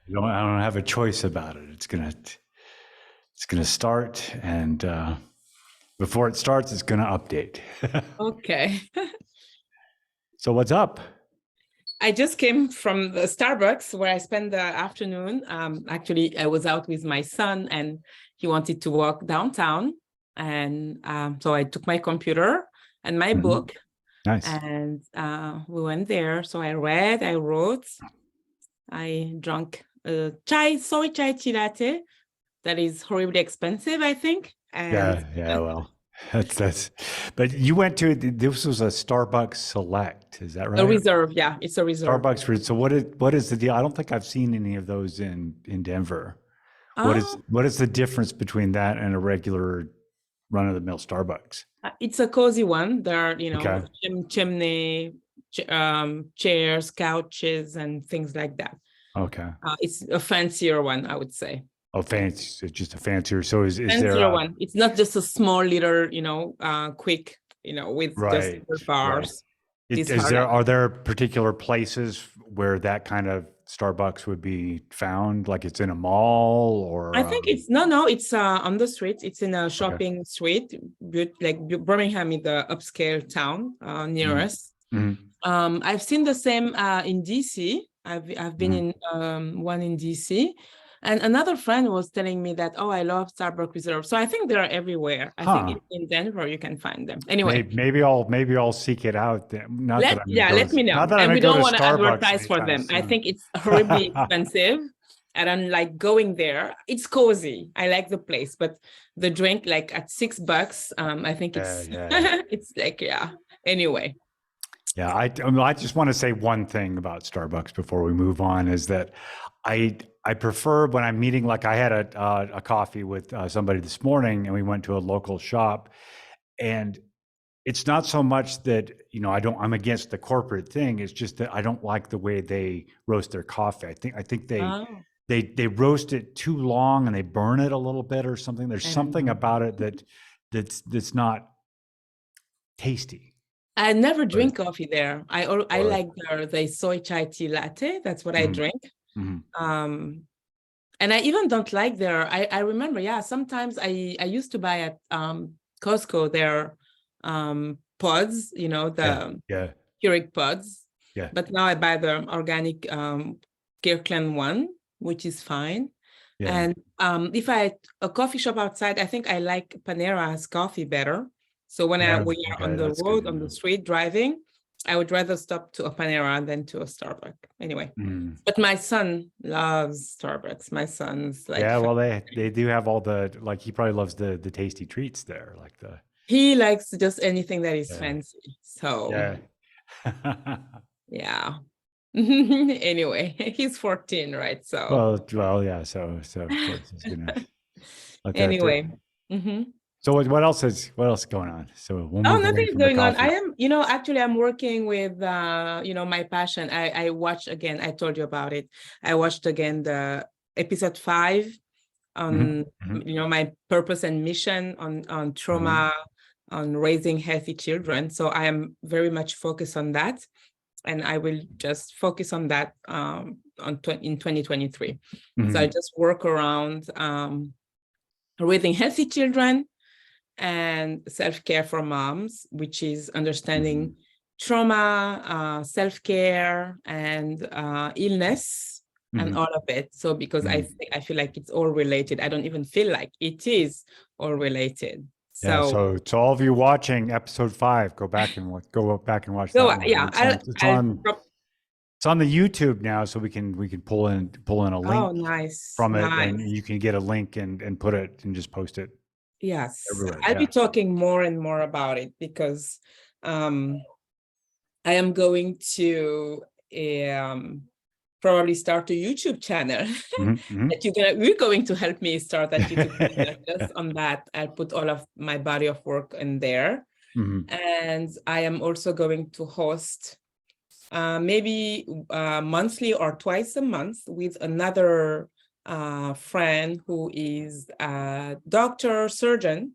I don't have a choice about it. It's gonna start, and before it starts, it's gonna update. Okay. So what's up? I just came from the Starbucks where I spent the afternoon. Actually, I was out with my son and he wanted to walk downtown. And so I took my computer and my Mhm. book Nice. and we went there. So I read, I wrote, I drank soy chai tea latte that is horribly expensive, I think. And Yeah. Well, that's. But you went to this was a Starbucks Select, is that a right? reserve. Yeah, it's a reserve. Starbucks. So what is the deal? I don't think I've seen any of those in Denver. Oh, What is the difference between that and a regular run of the mill Starbucks? it's a cozy one. There are, Okay. chimney, chairs, couches, and things like that. Okay. It's a fancier one, I would say. Oh, fancy. So just a fancier. So is there Fancier a one. It's not just a small little, quick, with just right? Right. bars. These Is are there like, are there particular places where that kind of Starbucks would be found? Like it's in a mall I or think it's no, it's on the street. It's in a okay. shopping street. Birmingham is the upscale town near Mm-hmm. us. Mm-hmm. I've seen the same in DC. I've been Mm-hmm. in one in DC, and another friend was telling me that, oh, I love Starbucks Reserve. So I think they're everywhere. I think Huh. in Denver you can find them. Anyway, Maybe I'll seek it out. Not that I'm gonna go let me to know. not that I'm And gonna we go don't to want to Starbucks advertise for anytime them. I soon. think it's horribly expensive. I don't like going there. It's cozy. I like the place, but the drink, like at $6, I think it's Yeah. it's like, yeah. Anyway. Yeah, I just want to say one thing about Starbucks before we move on is that I prefer when I'm meeting, like I had a coffee with somebody this morning and we went to a local shop, and it's not so much that I'm against the corporate thing. It's just that I don't like the way they roast their coffee. I think Oh, they roast it too long and they burn it a little bit or something. There's I don't something know. about it that's not tasty. I never But drink coffee there. I or like the soy chai tea latte. That's what I mm, drink. mm, Um, and I even don't like their. I remember, yeah. Sometimes I used to buy at Costco their pods. yeah, The yeah, Keurig pods. yeah. But now I buy the organic Kirkland one, which is fine. Yeah, And if I a coffee shop outside, I think I like Panera's coffee better. So yeah. we are on Okay, the that's good road, to on the know. street driving, I would rather stop to a Panera than to a Starbucks. Anyway, Mm. but my son loves Starbucks. My son's like, Yeah, well, they do have all the like. He probably loves the tasty treats there, like the he likes just anything that is yeah, fancy. So yeah. yeah. Anyway, he's 14, right? So Yeah. So of course he's gonna let that. anyway. Mhm. So what else is going on? So we'll Oh, move away nothing is from the going on. I coffee. am, actually I'm working with my passion. I watched again, I told you about it. I watched again the episode 5 Hmm. on Hmm. my purpose and mission on Hmm. trauma, on raising healthy children. So I am very much focused on that. And I will just focus on that in 2023. So I Hmm. just work around raising healthy children and self-care for moms, which is understanding Hmm. trauma, self-care, and illness, and Hmm. all of it. So because Hmm. I feel like it's all related. I don't even feel like it is all related. Yeah. So So all of you watching episode 5, go back and watch that one. yeah, It's on the YouTube now, so we can pull in a oh, link nice, from it, and nice. you can get a link and put it and just post it Yes, everywhere. I'll be Yeah. talking more and more about it because um, I am going to um, probably start a YouTube channel Hmm. Hmm. that we're going to help me start that YouTube channel. Just on that, I'll put all of my body of work in there. Hmm. And I am also going to host maybe monthly or twice a month with another friend who is a doctor, surgeon,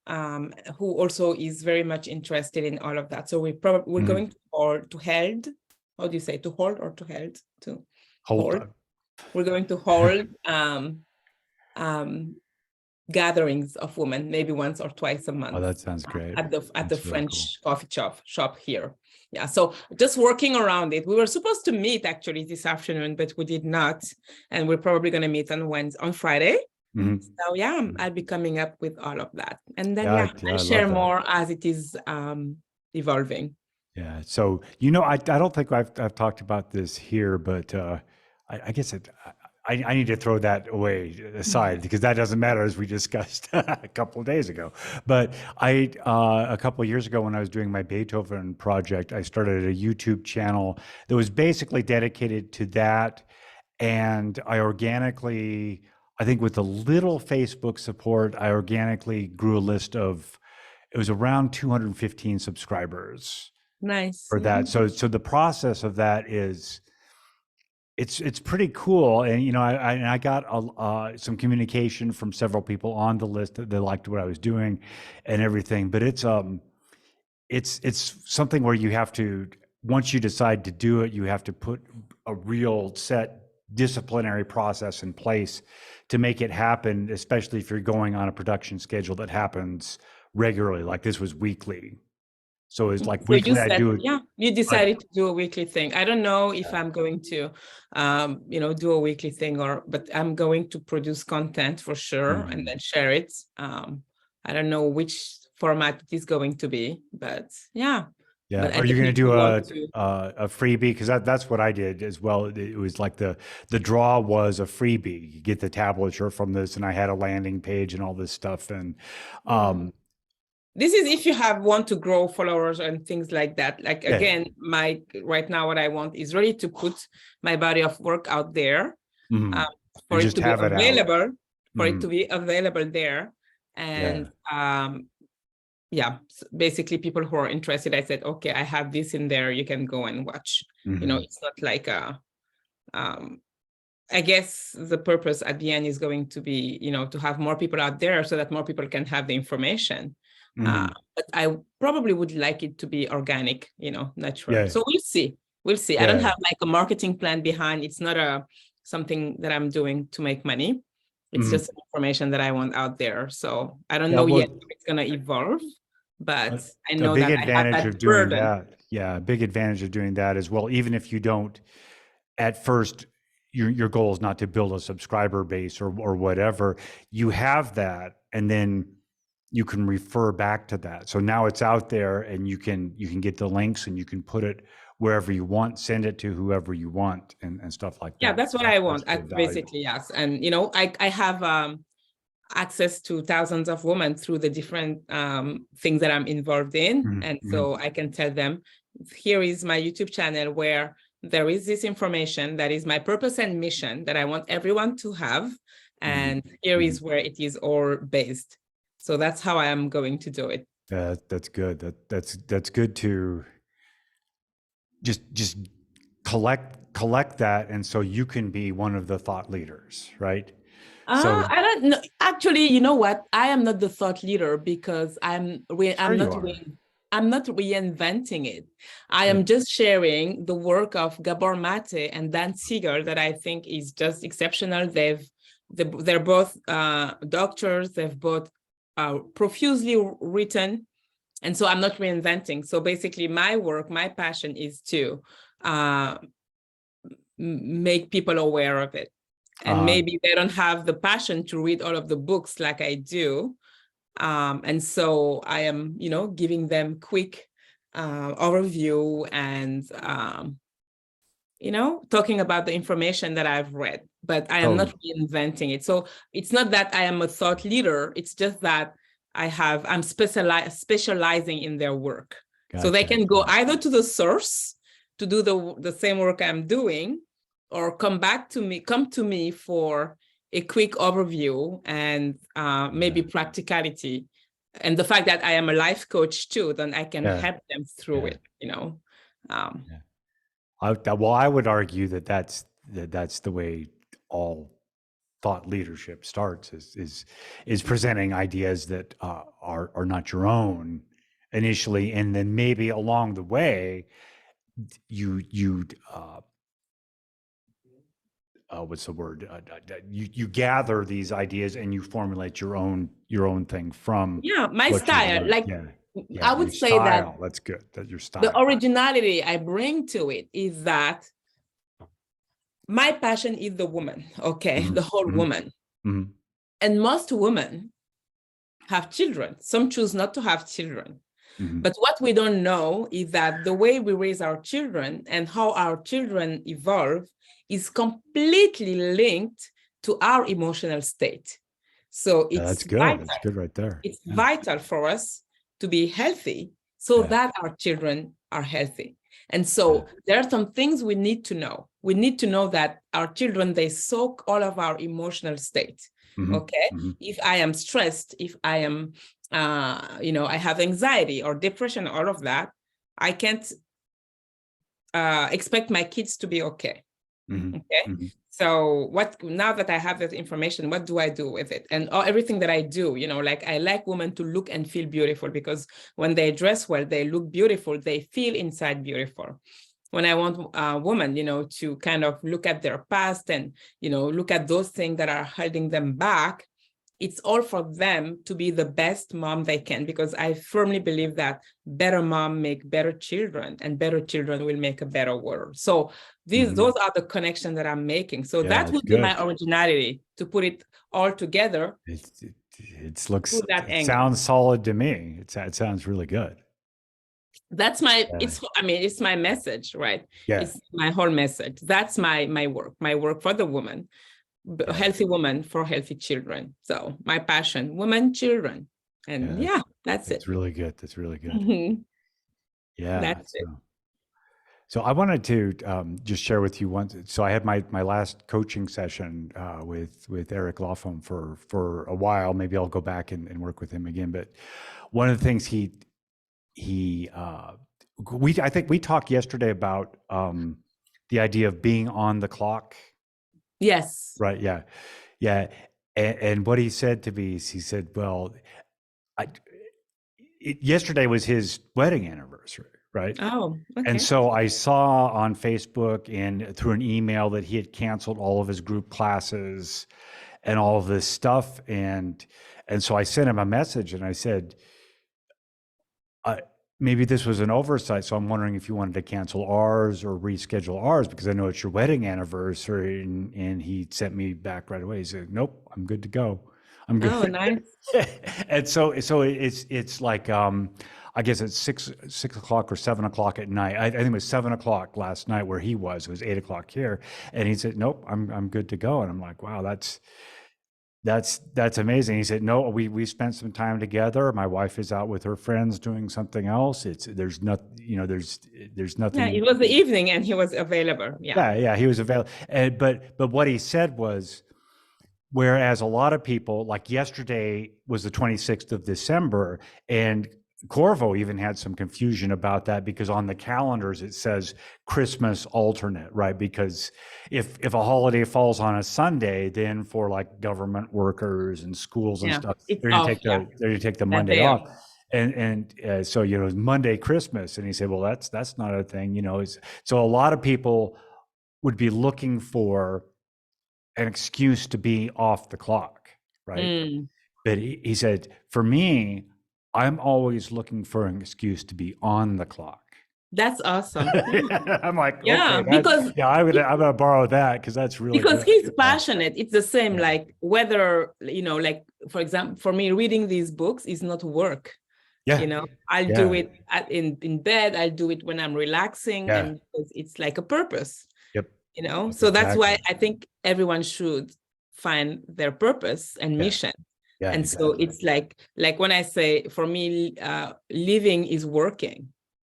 who also is very much interested in all of that. So we're Hmm. going to hold, how do you say, to hold or to held? To Hold hold. on. We're going to hold um, gatherings of women, maybe once or twice a Oh, month that sounds great. at the That's really cool. French coffee shop here. Yeah, so just working around it. We were supposed to meet actually this afternoon, but we did not, and we're probably going to meet on Friday. Mhm. So yeah, I'll be coming up with all of that, and then Yeah, I'll I share love that. more as it is evolving. Yeah. So, I don't think I've talked about this here, but I guess I need to throw that away aside because that doesn't matter as we discussed a couple of days ago. But a couple of years ago when I was doing my Beethoven project, I started a YouTube channel that was basically dedicated to that. And I think with a little Facebook support, I organically grew a list of, it was around 215 subscribers Nice. for Yeah. that. So the process of that is it's pretty cool. And I got some communication from several people on the list that they liked what I was doing and everything. But it's something where you have to, once you decide to do it, you have to put a real set disciplinary process in place to make it happen, especially if you're going on a production schedule that happens regularly. Like this was weekly. So it's like So you weekly I said, do it. yeah, you I, decided to do a weekly thing. I don't know if I'm going to, do a weekly thing but I'm going to produce content for sure and then share it. I don't know which format it is going to be, but yeah. Yeah. But I Are you going to definitely do want to. a freebie? Because that's what I did as well. It was like the draw was a freebie. You get the tablature from this, and I had a landing page and all this stuff. And um, This is if you want to grow followers and things like that. Like yeah, again, right now what I want is really to put my body of work out there, mhm. for And it just to be have it out. available, Mhm. there. Yeah. And yeah, basically people who are interested, I said, okay, I have this in there, you can go and watch. Mhm. It's not like um, I guess the purpose at the end is going to be, to have more people out there so that more people can have the information. Mhm. But I probably would like it to be organic, natural. Yeah. So we'll see. We'll see. I don't Yeah. have like a marketing plan behind. It's not something that I'm doing to make money. It's Mhm. just information that I want out there. So I don't Yeah. know yet Well, if it's gonna evolve, a, but I a know big that I have advantage that of doing burden. that. Yeah. A big advantage of doing that as well, even if you don't at first, your goal is not to build a subscriber base or whatever. You have that, and then you can refer back to that. So now it's out there, and you can get the links, and you can put it wherever you want, send it to whoever you want, and stuff like Yeah, that. that's So what I that's want. really valuable. Basically, yes. And I have access to thousands of women through the different things that I'm involved in. Mhm, And mhm, so I can tell them, here is my YouTube channel where there is this information that is my purpose and mission that I want everyone to have. mhm, And here mhm. is where it is all based. So that's how I am going to do it. That's good. That's good to just collect that, and so you can be one of the thought leaders, right? So I don't know. Actually, you know what? I am not the thought leader because sure you are. I'm not reinventing it. I Yeah. am just sharing the work of Gabor Mate and Dan Siegel that I think is just exceptional. They're both doctors. They've both profusely written, and so I'm not reinventing. So basically, my work, my passion is to uh, make people aware of it. And Uh, maybe they don't have the passion to read all of the books like I do. And so I am, giving them quick overview and, talking about the information that I've read, but I am not totally. reinventing it. So it's not that I am a thought leader. It's just that I'm specializing in their work. So they Gotcha. can go either to the source to do the same work I'm doing, or come to me for a quick overview and maybe Yeah. practicality. And the fact that I am a life coach too, then I can Yeah. help them through Yeah. it. Um, Yeah. Well, I would argue that that's the way all thought leadership starts is presenting ideas that are not your own initially, and then maybe along the way you what's the word? You gather these ideas and you formulate your own thing from Yeah, my what you've style, learned. like Yeah, yeah, I your would say that style. That's good. That your the style. originality I bring to it is that my passion is the woman, okay, Hmm. the whole Hmm. woman. Hmm. And most women have children. Some choose not to have children. Hmm. But what we don't know is that the way we raise our children and how our children evolve is completely linked to our emotional state. So Yeah, that's good. That's good right there. it's Yeah, vital for us to be healthy so yeah, that our children are healthy. And yeah. so there are some things we need to know. We need to know that our children, they soak all of our emotional state. Hmm. Okay. Hmm. If I am stressed, if I am, I have anxiety or depression, all of that, I can't expect my kids to be okay. Hmm. Okay. Hmm. So what now that I have that information, what do I do with it? And everything that I do, like I like women to look and feel beautiful because when they dress well, they look beautiful, they feel inside beautiful. When I want a woman, to kind of look at their past and, look at those things that are holding them back, it's all for them to be the best mom they can, because I firmly believe that better mom make better children and better children will make a better world. So Hmm. those are the connections that I'm making. So Yeah, that it's would be good. my originality, to put it all together Looks through that it angle. sounds solid to me. It sounds really good. That's Yeah, it's my message, right? yeah, It's my whole message. That's my work for the woman, a yeah, healthy woman for healthy children. So my passion, women, children. yeah. And yeah, that's That's it. really good. That's really good. Mhm. Yeah. That's it. So I wanted to just share with you one. So I had my last coaching session with Eric Lawfom for a while. Maybe I'll go back and work with him again. But one of the things he I think we talked yesterday about the idea of being on the clock. Yes. Right. Yeah. Yeah. And what he said to me is he said, well, I, yesterday was his wedding anniversary. Right. Oh, And okay. so I saw on Facebook and through an email that he had canceled all of his group classes and all of this stuff. And so I sent him a message and I said, uh, maybe this was an oversight. So I'm wondering if you wanted to cancel ours or reschedule ours because I know it's your wedding anniversary. And he sent me back right away. He said, nope, I'm good to go. I'm Oh, good. nice. And so it's like I guess it's 6 o'clock or 7 o'clock at night. I think it was 7 o'clock last night where he was. It was 8 o'clock here, and he said, "Nope, I'm good to go." And I'm like, "Wow, that's amazing." He said, "No, we spent some time together. My wife is out with her friends doing something else. There's not there's Yeah, it nothing." was the evening and he was available. Yeah. Yeah, yeah, he was available. But what he said was, whereas a lot of people, like yesterday was the 26th of December, and Corvo even had some confusion about that because on the calendars it says Christmas alternate, right? Because if a holiday falls on a Sunday, then for like government workers and schools and Yeah. stuff, It's off. Yeah. they're gonna take the That Monday day off. off. And so it's Monday Christmas, and he said, well, that's not a thing, so a lot of people would be looking for an excuse to be off the clock, right? Mm, But he said, for me, I'm always looking for an excuse to be on the clock. that's awesome. Yeah. I'm like, Yeah, okay, yeah, I'm gonna borrow that because that's really because good. he's Yeah, passionate. It's the same, yeah, like whether, like, for example, for me, reading these books is not work. yeah, I'll do yeah, it in bed. I'll do it when I'm relaxing, yeah. and it's like a purpose. Yep, So that's why exactly. I think everyone should find their purpose and Yeah, mission. yeah, And so exactly. it's like when I say, for me, living is working.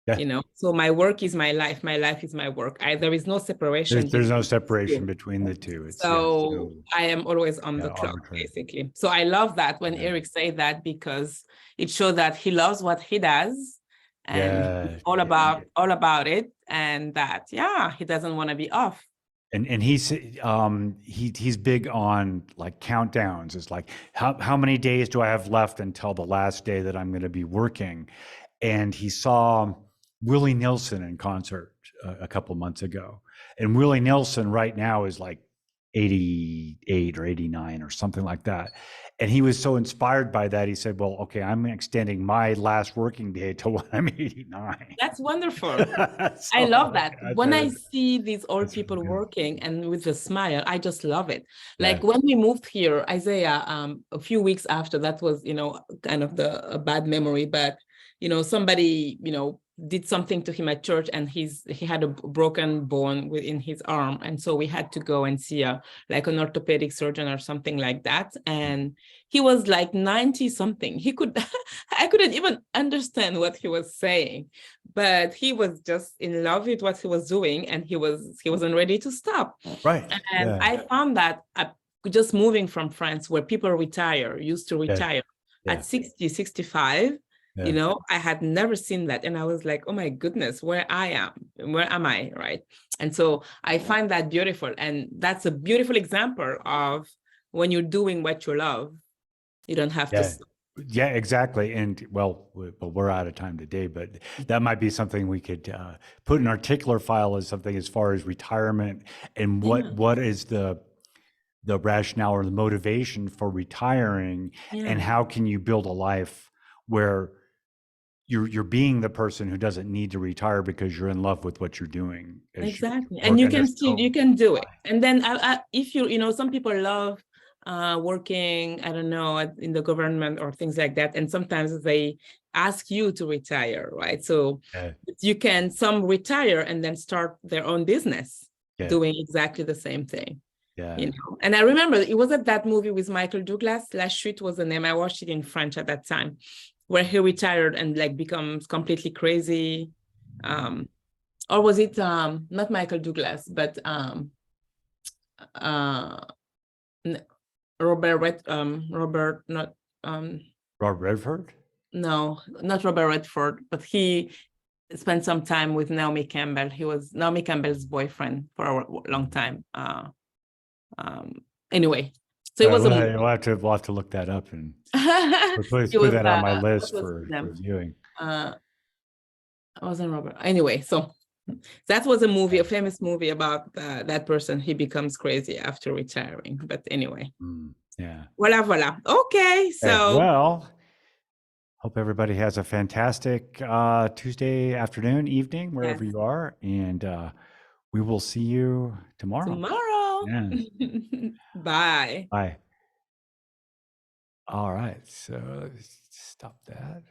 Yeah, So my work is my life is my work. There is no separation there's no between these separation two. between the two. It's So so I am always on yeah, the clock, arbitrary. basically. So I love that when Yeah, Eric say that, because it shows that he loves what he does and he's yeah. all about it, and that, yeah, he doesn't want to be off. And he's big on like countdowns. It's like how many days do I have left until the last day that I'm going to be working? And he saw Willie Nelson in concert a couple months ago, and Willie Nelson right now is like 88 or 89 or something like that. And he was so inspired by that. He said, well, okay, I'm extending my last working day to when I'm 89. That's wonderful. I So love that. I When thought I see these old that's really people good. working and with a smile, I just love it. Yeah. Like when we moved here, Isaiah, a few weeks after, that was, kind of a bad memory, but somebody, did something to him at church, and he had a broken bone within his arm. And so we had to go and see like an orthopedic surgeon or something like that. And he was like 90 something. I couldn't even understand what he was saying, but he was just in love with what he was doing, and he wasn't ready to stop. Right. And Yeah. I found that just moving from France, where people used to Yeah. retire Yeah. at 60, 65, Yeah. I had never seen that. And I was like, oh my goodness, where am I, right? And so I find that beautiful. And that's a beautiful example of when you're doing what you love, you don't have to Yeah. stop. Yeah, exactly. And well, we're out of time today, but that might be something we could put in our tickler file as something as far as retirement and Yeah, what is the rationale or the motivation for retiring, and yeah, how can you build a life where you're being the person who doesn't need to retire because you're in love with what you're doing as you exactly. And work, you and can there's still, no you can do it. And then if some people love working, I don't know, in the government or things like that. And sometimes they ask you to retire, right? So yeah, some retire and then start their own business yeah, doing exactly the same thing. yeah, And I remember it was at that movie with Michael Douglas, La Chute was the name. I watched it in French at that time, where he retired and like becomes completely crazy. Or was it not Michael Douglas, but uh Robert, not Robert Redford. no, not Robert Redford, but he spent some time with Naomi Campbell. He was Naomi Campbell's boyfriend for a long time. Um, anyway, so it was a movie. We'll have to look that up and It put was that on my what list was his for name? viewing. Uh, I wasn't Robert. Anyway, so that was a movie, a Yeah. famous movie about that person. He becomes crazy after retiring. But anyway, Yeah. voila. Okay, Okay. so Well, hope everybody has a fantastic Tuesday afternoon, evening, wherever yes, you are, and we will see you tomorrow. tomorrow. Yeah. Bye. Bye. All right. So stop that.